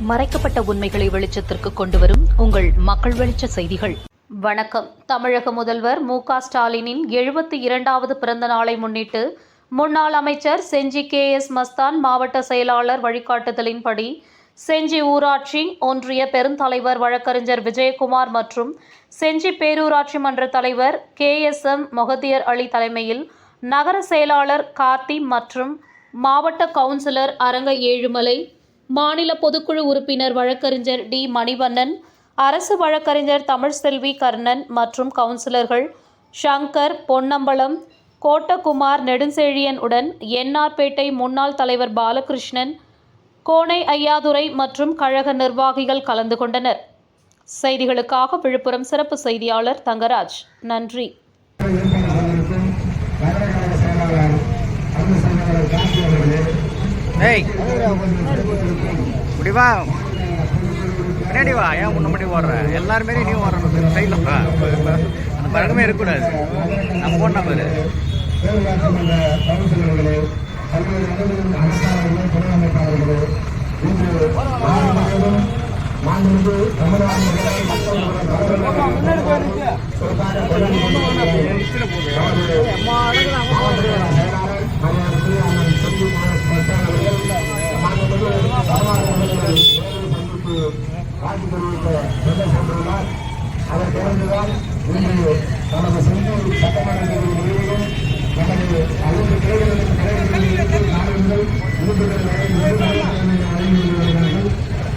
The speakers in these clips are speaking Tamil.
மறைக்கப்பட்ட உண்மைகளை வெளிச்சத்திற்கு கொண்டுவரும் உங்கள் மக்கள் வெளிச்ச செய்திகள். வணக்கம். தமிழக முதல்வர் மு.க. ஸ்டாலினின் 72வது பிறந்த நாளை முன்னிட்டு முன்னாள் அமைச்சர் செஞ்சி கே.எஸ். மஸ்தான் மாவட்ட செயலாளர் வழிகாட்டுதலின்படி செஞ்சி ஊராட்சி ஒன்றிய பெருந்தலைவர் வழக்கறிஞர் விஜயகுமார் மற்றும் செஞ்சி பேரூராட்சி மன்ற தலைவர் கே.எஸ்.எம். மொஹதியர் அலி தலைமையில் நகர செயலாளர் கார்த்தி மற்றும் மாவட்ட கவுன்சிலர் அரங்க ஏழுமலை, மாநில பொதுக்குழு உறுப்பினர் வழக்கறிஞர் டி. மணிவண்ணன், அரசு வழக்கறிஞர் தமிழ்செல்வி கர்ணன் மற்றும் கவுன்சிலர்கள் சங்கர், பொன்னம்பலம், கோட்டகுமார், நெடுஞ்செழியன் உடன் என்.ஆர்.பேட்டை முன்னாள் தலைவர் பாலகிருஷ்ணன், கோனை ஐயாதுரை மற்றும் கழக நிர்வாகிகள் கலந்து கொண்டனர். செய்திகளுக்காக விழுப்புரம் சிறப்பு செய்தியாளர் தங்கராஜ். நன்றி. பின்னாடி வா, ஏன் முன்னாடி ஓடுற? எல்லாருமே நீ ஓடுற சைடில் அந்த பழக்கமே இருக்கக்கூடாது. நம்ம போன பேரு அவர் தொடர்ந்துதான் இன்று நமது செஞ்சி சட்டமன்றத்தில் முழுவதும் நமது அனைத்து தேர்தல்களின் தலைவர்களிலிருந்து நாடுகள் விருதுகள் வழங்கி வருகிறார்கள்.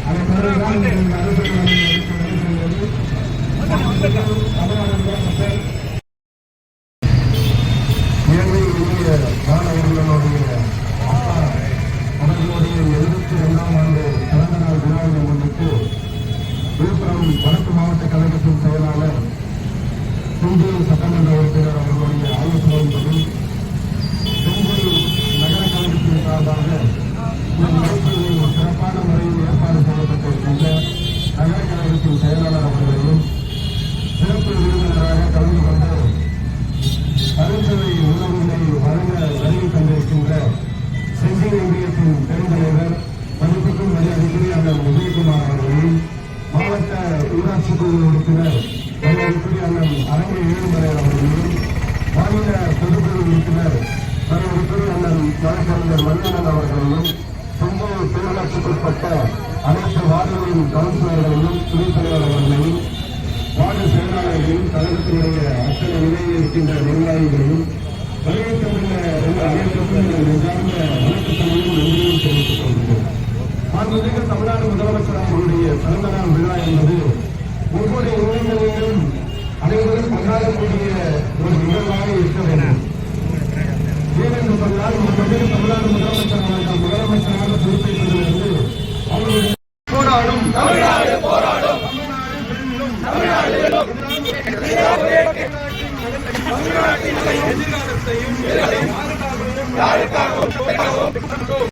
அதை தொடர்ந்துதான் இன்று அரசு இலங்கையிலேயே மாணவர்களுடைய அவர்களுடைய 72ஆம் ஆண்டு பிறந்த நாள் விழாவை முன்னிட்டு விழுப்புரம் வடக்கு மாவட்ட கழகத்தின் செயலாளர் செஞ்சி சட்டமன்ற உறுப்பினர் அவர்களுடைய ஆலோசனையின்படி செஞ்சி நகர கழகத்தின் சார்பாக இந்த நிகழ்ச்சியை சிறப்பான முறையில் ஏற்பாடு செய்யப்பட்டிருக்கின்ற நகர கழகத்தின் செயலாளர் அவர்களையும் சிறப்பு விருந்தினராக கலந்து கொண்டு அருஞ்சவை உணவுகளை வழங்க வருகை தந்திருக்கின்ற செஞ்சி ஒன்றியத்தின் பெருந்தலைவர் மதிப்புக்கும் மரியாதைக்குரிய அண்ணன் விஜயகுமார் அவர்களையும், மாவட்ட ஊராட்சி குழு உறுப்பினர் மரியாதைக்குரிய அண்ணன் அரங்க ஏழுமலை அவர்களையும், மாநில பொதுக்குழு உறுப்பினர் மரியாதைக்குரிய அண்ணன் வழக்கறிஞர் மணிவண்ணன் அவர்களையும், செஞ்சி பேரூராட்சிக்குட்பட்ட அனைத்து வார்டுகளின் கவுன்சிலர்களையும், துணைத் தலைவர் அவர்களையும், வார்டு செயலாளர்களையும், கழகத்தினுடைய அத்தனை நிலையில் இருக்கின்ற நிர்வாகிகளையும் வருகை தந்துள்ள அனைவருக்கும் நெஞ்சார்ந்த வணக்கத்தையும் நன்றியும் தெரிவித்துக் கொள்கிறேன். மாண்புமிகு தமிழ்நாடு முதலமைச்சர் அவர்களுடைய பிறந்த நாள் விழா என்பது ஒவ்வொரு இளைஞரையும் அனைவரும் கொண்டாடக்கூடிய ஒரு நிகழ்வாக இருக்க வேண்டும். ஏனென்று சொன்னால் மாண்புமிகு தமிழ்நாடு முதலமைச்சர் அவர்கள் முதலமைச்சராக பொறுப்பேற்றதிலிருந்து அவர்களுடைய போராடும் தமிழ்நாடு போராடும் தமிழ்நாட்டின் எதிர்காலத்தையும்